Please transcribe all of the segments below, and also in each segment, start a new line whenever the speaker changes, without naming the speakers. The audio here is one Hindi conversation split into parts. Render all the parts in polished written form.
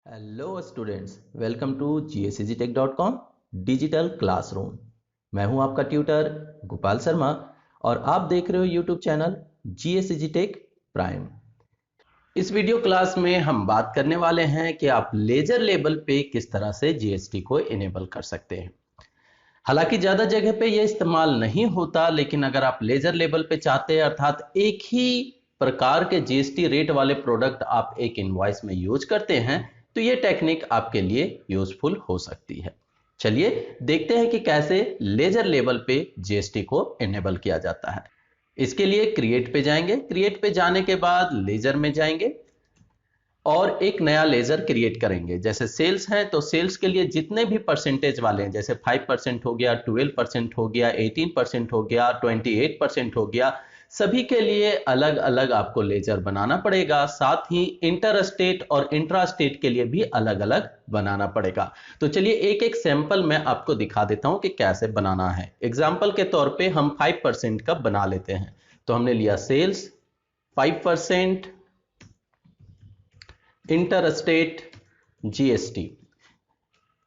Hello students, welcome to GSEGTech.com digital classroom. मैं हूं आपका ट्यूटर गोपाल शर्मा और आप देख रहे हो यूट्यूब चैनल GSEGTech प्राइम। इस वीडियो क्लास में हम बात करने वाले हैं कि आप लेजर लेबल पे किस तरह से GST को इनेबल कर सकते हैं। हालांकि ज़्यादा जगह पे ये इस्तेमाल नहीं होता, लेकिन अगर आप लेजर लेबल पे चाहते हैं अर्थात एक ही प्रकार के GST रेट वाले प्रोडक्ट आप एक इनवॉइस में यूज करते हैं तो ये टेक्निक आपके लिए यूजफुल हो सकती है। चलिए देखते हैं कि कैसे लेजर लेबल पे GST को इनेबल किया जाता है। इसके लिए क्रिएट पे जाएंगे, क्रिएट पे जाने के बाद लेजर में जाएंगे और एक नया लेजर क्रिएट करेंगे। जैसे सेल्स है तो सेल्स के लिए जितने भी परसेंटेज वाले हैं, जैसे 5% हो गया, 12% हो गया, 18% हो गया, 28% हो गया, सभी के लिए अलग अलग आपको लेजर बनाना पड़ेगा। साथ ही इंटर स्टेट और इंट्रा स्टेट के लिए भी अलग अलग बनाना पड़ेगा। तो चलिए एक एक सैंपल मैं आपको दिखा देता हूं कि कैसे बनाना है। एग्जाम्पल के तौर पे हम 5% का बना लेते हैं। तो हमने लिया सेल्स 5%, इंटर स्टेट GST।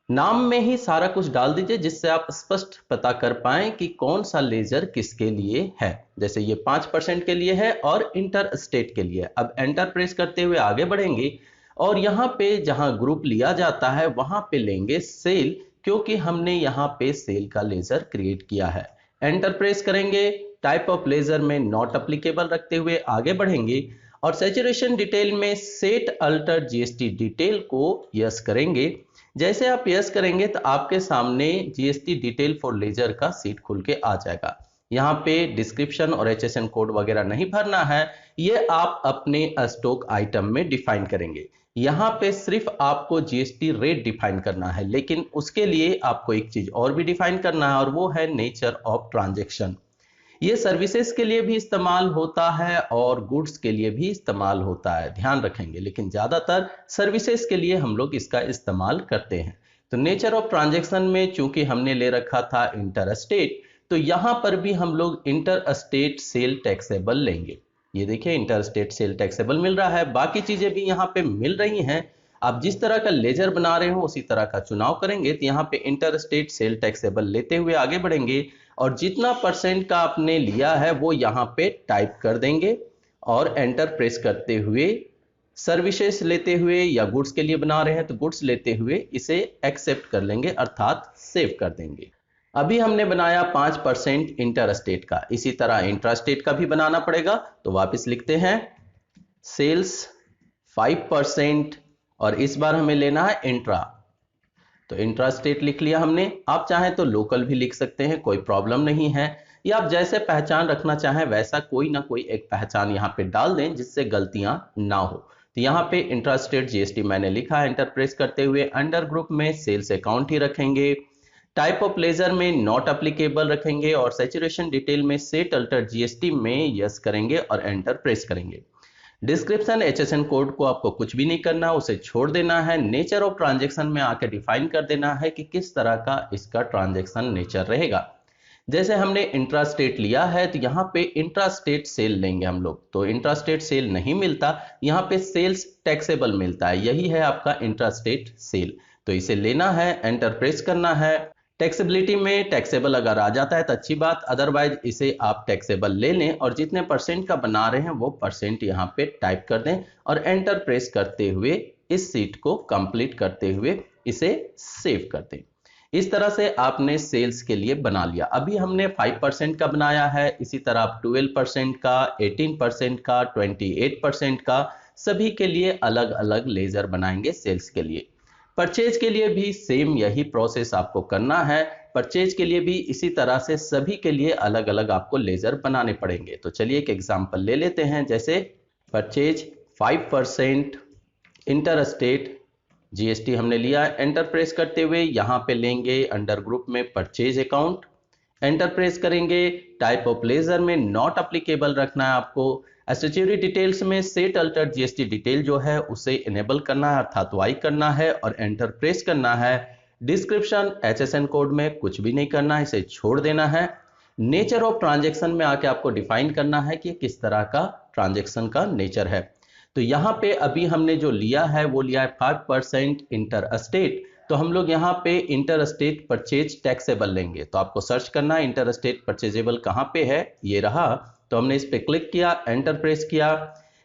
नाम में ही सारा कुछ डाल दीजिए जिससे आप स्पष्ट पता कर पाएं कि कौन सा लेजर किसके लिए है। जैसे ये 5% के लिए है और इंटर स्टेट के लिए। अब एंटर प्रेस करते हुए आगे बढ़ेंगे और यहाँ पे जहां ग्रुप लिया जाता है वहां पे लेंगे सेल, क्योंकि हमने यहाँ पे सेल का लेजर क्रिएट किया है। एंटर प्रेस करेंगे, टाइप ऑफ लेजर में नॉट अप्लीकेबल रखते हुए आगे बढ़ेंगे और सैचुरेशन डिटेल में सेट अल्टर GST डिटेल को यस करेंगे। जैसे आप यस करेंगे तो आपके सामने GST डिटेल फॉर लेजर का सीट खुल के आ जाएगा। यहाँ पे डिस्क्रिप्शन और HSN कोड वगैरह नहीं भरना है, ये आप अपने स्टॉक आइटम में डिफाइन करेंगे। यहाँ पे सिर्फ आपको GST रेट डिफाइन करना है, लेकिन उसके लिए आपको एक चीज और भी डिफाइन करना है और वो है नेचर ऑफ ट्रांजेक्शन। ये सर्विसेज के लिए भी इस्तेमाल होता है और गुड्स के लिए भी इस्तेमाल होता है, ध्यान रखेंगे, लेकिन ज्यादातर सर्विसेज के लिए हम लोग इसका इस्तेमाल करते हैं। तो नेचर ऑफ ट्रांजैक्शन में चूंकि हमने ले रखा था इंटर स्टेट, तो यहां पर भी हम लोग इंटर स्टेट सेल टैक्सेबल लेंगे। ये देखिए इंटर स्टेट सेल टैक्सेबल मिल रहा है, बाकी चीजें भी यहाँ पे मिल रही हैं। आप जिस तरह का लेजर बना रहे हो उसी तरह का चुनाव करेंगे। तो यहाँ पे इंटर स्टेट सेल टैक्सेबल लेते हुए आगे बढ़ेंगे और जितना परसेंट का आपने लिया है वो यहाँ पे टाइप कर देंगे और एंटर प्रेस करते हुए सर्विसेज लेते हुए या गुड्स के लिए बना रहे हैं तो गुड्स लेते हुए इसे एक्सेप्ट कर लेंगे अर्थात सेव कर देंगे। अभी हमने बनाया 5% इंटर स्टेट का, इसी तरह इंट्रा स्टेट का भी बनाना पड़ेगा। तो वापस लिखते हैं सेल्स 5% और इस बार हमें लेना है इंट्रा। तो इंट्रा स्टेट लिख लिया हमने। आप चाहें तो लोकल भी लिख सकते हैं, कोई प्रॉब्लम नहीं है। या आप जैसे पहचान रखना चाहें वैसा कोई ना कोई एक पहचान यहाँ पे डाल दें जिससे गलतियां ना हो। तो यहाँ पे इंट्रा स्टेट GST मैंने लिखा, एंटर प्रेस करते हुए अंडर ग्रुप में सेल्स अकाउंट ही रखेंगे, टाइप ऑफ लेजर में नॉट अप्लीकेबल रखेंगे और सैचुरेशन डिटेल में सेट अल्टर GST में यस करेंगे और एंटर प्रेस करेंगे। डिस्क्रिप्शन HSN कोड को आपको कुछ भी नहीं करना, उसे छोड़ देना है। नेचर ऑफ ट्रांजैक्शन में आके डिफाइन कर देना है कि किस तरह का इसका ट्रांजैक्शन नेचर रहेगा। जैसे हमने इंट्रा स्टेट लिया है तो यहाँ पे इंट्रा स्टेट सेल लेंगे हम लोग। तो इंट्रा स्टेट सेल नहीं मिलता, यहाँ पे सेल्स टैक्सेबल मिलता है, यही है आपका इंट्रा स्टेट सेल। तो इसे लेना है, एंटर प्रेस करना है। टैक्सेबिलिटी में टैक्सेबल अगर आ जाता है तो अच्छी बात, अदरवाइज इसे आप टैक्सेबल ले लें और जितने परसेंट का बना रहे हैं वो परसेंट यहाँ पे टाइप कर दें और एंटर प्रेस करते हुए इस सीट को कंप्लीट करते हुए इसे सेव कर दें। इस तरह से आपने सेल्स के लिए बना लिया। अभी हमने 5% का बनाया है, इसी तरह आप 12% का, 18% का, 28% का, सभी के लिए अलग अलग लेजर बनाएंगे सेल्स के लिए। परचेज के लिए भी सेम यही प्रोसेस आपको करना है। परचेज के लिए भी इसी तरह से सभी के लिए अलग अलग आपको लेजर बनाने पड़ेंगे। तो चलिए एक एग्जांपल ले लेते हैं। जैसे परचेज 5% इंटर स्टेट GST हमने लिया, एंटर प्रेस करते हुए यहाँ पे लेंगे अंडर ग्रुप में परचेज अकाउंट, एंटर प्रेस करेंगे। टाइप ऑफ लेजर में नॉट अप्लीकेबल रखना है आपको। एसेचुरी डिटेल्स में सेट अल्टर GST डिटेल जो है उसे इनेबल करना है अर्थात वाई करना है और एंटर प्रेस करना है। डिस्क्रिप्शन HSN कोड में कुछ भी नहीं करना है, इसे छोड़ देना है। नेचर ऑफ ट्रांजैक्शन में आके आपको डिफाइन करना है कि किस तरह का ट्रांजैक्शन का नेचर है। तो यहाँ पे अभी हमने जो लिया है वो लिया है 5% इंटर स्टेट, तो हम लोग यहाँ पे इंटर स्टेट परचेज टैक्सेबल लेंगे। तो आपको सर्च करना है इंटर स्टेट परचेजेबल कहाँ पे है, ये रहा। तो हमने इस पे क्लिक किया, एंटर प्रेस किया।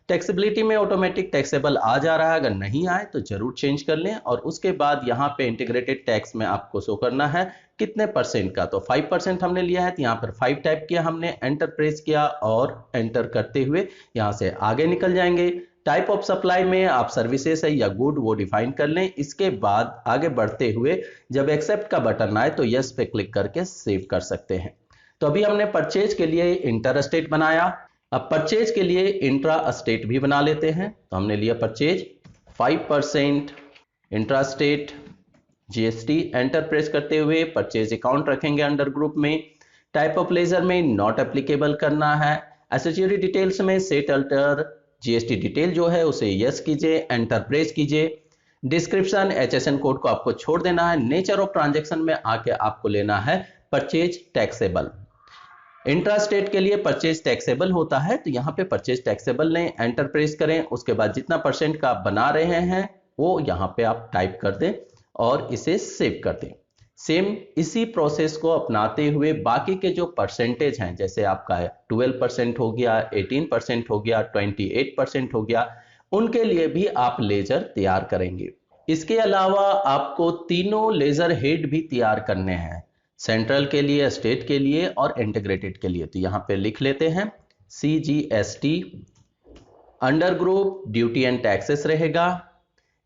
टैक्सेबिलिटी में ऑटोमेटिक टैक्सेबल आ जा रहा है, अगर नहीं आए तो जरूर चेंज कर लें। और उसके बाद यहाँ पे इंटीग्रेटेड टैक्स में आपको शो करना है कितने परसेंट का, तो 5% हमने लिया है, तो यहाँ पर 5 टाइप किया हमने, एंटर प्रेस किया और एंटर करते हुए यहाँ से आगे निकल जाएंगे। टाइप ऑफ सप्लाई में आप सर्विसेज है या गुड वो डिफाइन कर लें। इसके बाद आगे बढ़ते हुए जब एक्सेप्ट का बटन आए तो यस पे क्लिक करके सेव कर सकते हैं। तो अभी हमने परचेज के लिए इंटर स्टेट बनाया, अब परचेज के लिए इंट्रा स्टेट भी बना लेते हैं। तो हमने लिया purchase 5% intra state GST, enter press करते हुए परचेज अकाउंट रखेंगे अंडर ग्रुप में। टाइप ऑफ लेजर में नॉट एप्लीकेबल करना है। एसोसिएटेड डिटेल्स में सेट अल्टर जीएसटी डिटेल जो है उसे यस कीजिए, एंटर प्रेस कीजिए। डिस्क्रिप्शन एचएसएन कोड को आपको छोड़ देना है। नेचर ऑफ ट्रांजैक्शन में आके आपको लेना है परचेज टैक्सेबल। इंट्रा स्टेट के लिए परचेज टैक्सेबल होता है, तो यहाँ पे परचेज टैक्सेबल लें, एंटर प्रेस करें। उसके बाद जितना परसेंट का आप बना रहे हैं वो यहाँ पे आप टाइप कर दें और इसे सेव कर दें। सेम इसी प्रोसेस को अपनाते हुए बाकी के जो परसेंटेज हैं, जैसे आपका 12% हो गया, 18% हो गया, 28% हो गया, उनके लिए भी आप लेजर तैयार करेंगे। इसके अलावा आपको तीनों लेजर हेड भी तैयार करने हैं, सेंट्रल के लिए, स्टेट के लिए और इंटीग्रेटेड के लिए। तो यहाँ पे लिख लेते हैं CGST, under group duty and taxes रहेगा।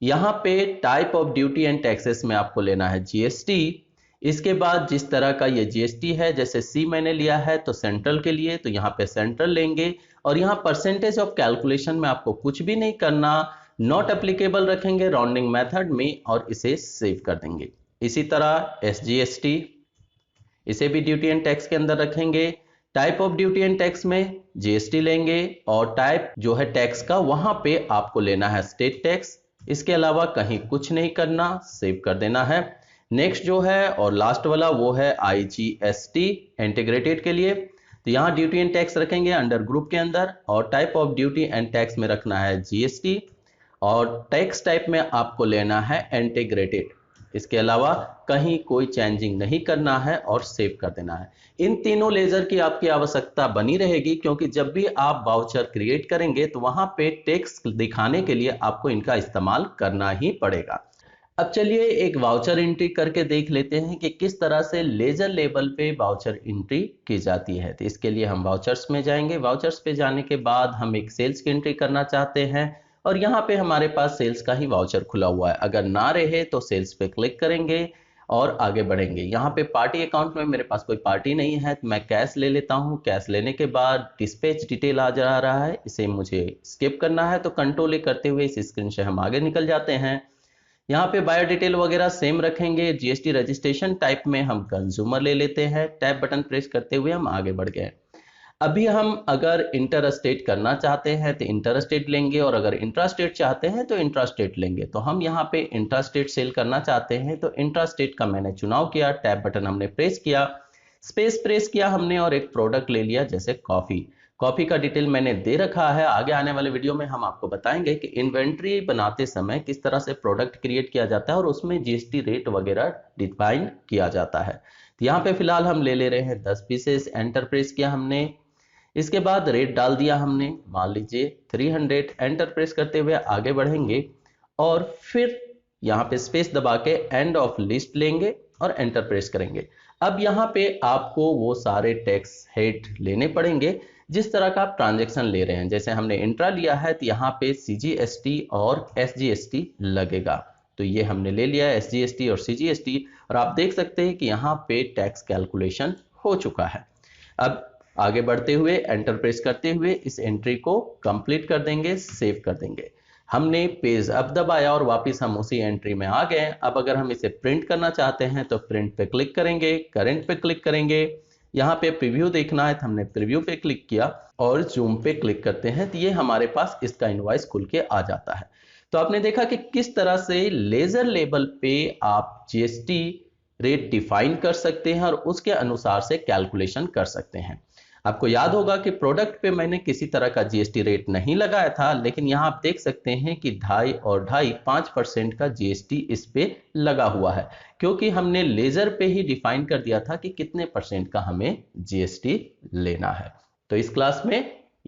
यहाँ पे type of duty and taxes में आपको लेना है जीएसटी। इसके बाद जिस तरह का ये जीएसटी है, जैसे सी मैंने लिया है तो सेंट्रल के लिए, तो यहाँ पे सेंट्रल लेंगे। और यहाँ परसेंटेज ऑफ कैलकुलेशन में आपको कुछ भी नहीं करना, नॉट एप्लीकेबल रखेंगे राउंडिंग मेथड में और इसे सेव कर देंगे। इसी तरह SGST, इसे भी ड्यूटी एंड टैक्स के अंदर रखेंगे। Type of duty and tax में जीएसटी लेंगे और टाइप जो है टैक्स का वहां पे आपको लेना है स्टेट टैक्स। इसके अलावा कहीं कुछ नहीं करना, सेव कर देना है। नेक्स्ट जो है और लास्ट वाला वो है IGST, इंटीग्रेटेड के लिए। तो यहाँ ड्यूटी एंड टैक्स रखेंगे अंडर ग्रुप के अंदर और type of duty and tax में रखना है GST और टैक्स टाइप में आपको लेना है इंटीग्रेटेड। इसके अलावा कहीं कोई चेंजिंग नहीं करना है और सेव कर देना है। इन तीनों लेजर की आपकी आवश्यकता बनी रहेगी, क्योंकि जब भी आप वाउचर क्रिएट करेंगे तो वहां पे टेक्स्ट दिखाने के लिए आपको इनका इस्तेमाल करना ही पड़ेगा। अब चलिए एक वाउचर एंट्री करके देख लेते हैं कि किस तरह से लेजर लेबल पे वाउचर एंट्री की जाती है। तो इसके लिए हम वाउचर्स में जाएंगे। वाउचर्स पे जाने के बाद हम एक सेल्स की एंट्री करना चाहते हैं और यहाँ पे हमारे पास सेल्स का ही वाउचर खुला हुआ है। अगर ना रहे तो सेल्स पे क्लिक करेंगे और आगे बढ़ेंगे। यहाँ पे पार्टी अकाउंट में मेरे पास कोई पार्टी नहीं है तो मैं कैश ले लेता हूँ। कैश लेने के बाद डिस्पैच डिटेल आ जा रहा है, इसे मुझे स्किप करना है, तो कंट्रोल करते हुए इस स्क्रीन से हम आगे निकल जाते हैं। यहाँ पे बायो डिटेल वगैरह सेम रखेंगे। जीएसटी रजिस्ट्रेशन टाइप में हम कंज्यूमर ले लेते हैं। टैब बटन प्रेस करते हुए हम आगे बढ़ गए। अभी हम अगर इंटर स्टेट करना चाहते हैं तो इंटर स्टेट लेंगे और अगर इंट्रा स्टेट चाहते हैं तो इंट्रा स्टेट लेंगे। तो हम यहाँ पे इंट्रा स्टेट सेल करना चाहते हैं तो इंट्रा स्टेट का मैंने चुनाव किया। टैब बटन हमने प्रेस किया, स्पेस प्रेस किया हमने और एक प्रोडक्ट ले लिया जैसे कॉफी। कॉफी का डिटेल मैंने दे रखा है। आगे आने वाले वीडियो में हम आपको बताएंगे कि इन्वेंट्री बनाते समय किस तरह से प्रोडक्ट क्रिएट किया जाता है और उसमें जीएसटी रेट वगैरह डिफाइन किया जाता है। तो यहाँ पे फिलहाल हम ले रहे हैं 10 पीसेस। एंटर प्रेस किया हमने, इसके बाद रेट डाल दिया हमने, मान लीजिए 300। एंटर प्रेस करते हुए आगे बढ़ेंगे और फिर यहाँ पे स्पेस दबा के एंड ऑफ लिस्ट लेंगे और एंटर प्रेस करेंगे। अब यहाँ पे आपको वो सारे टैक्स हेड लेने पड़ेंगे जिस तरह का आप ट्रांजैक्शन ले रहे हैं। जैसे हमने इंट्रा लिया है तो यहाँ पे CGST और SGST लगेगा, तो ये हमने ले लिया है SGST और CGST और आप देख सकते हैं कि यहाँ पे टैक्स कैलकुलेशन हो चुका है। अब आगे बढ़ते हुए एंटर प्रेस करते हुए इस एंट्री को कंप्लीट कर देंगे, सेव कर देंगे। हमने पेज अप दबाया और वापस हम उसी एंट्री में आ गए। अब अगर हम इसे प्रिंट करना चाहते हैं तो प्रिंट पे क्लिक करेंगे, करंट पे क्लिक करेंगे। यहाँ पे प्रीव्यू देखना है तो हमने प्रीव्यू पे क्लिक किया और जूम पे क्लिक करते हैं तो ये हमारे पास इसका इनवॉइस खुल के आ जाता है। तो आपने देखा कि किस तरह से लेजर लेबल पे आप जीएसटी रेट डिफाइन कर सकते हैं और उसके अनुसार से कैलकुलेशन कर सकते हैं। आपको याद होगा कि प्रोडक्ट पे मैंने किसी तरह का जीएसटी रेट नहीं लगाया था, लेकिन यहाँ आप देख सकते हैं कि 2.5 और 2.5 5% का जीएसटी इस पे लगा हुआ है, क्योंकि हमने लेजर पे ही डिफाइन कर दिया था कि कितने परसेंट का हमें जीएसटी लेना है। तो इस क्लास में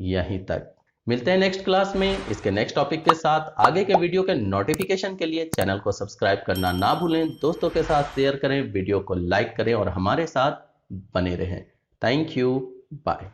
यहीं तक, मिलते हैं नेक्स्ट क्लास में इसके नेक्स्ट टॉपिक के साथ। आगे के वीडियो के नोटिफिकेशन के लिए चैनल को सब्सक्राइब करना ना भूलें, दोस्तों के साथ शेयर करें, वीडियो को लाइक करें और हमारे साथ बने रहें। Thank you, bye.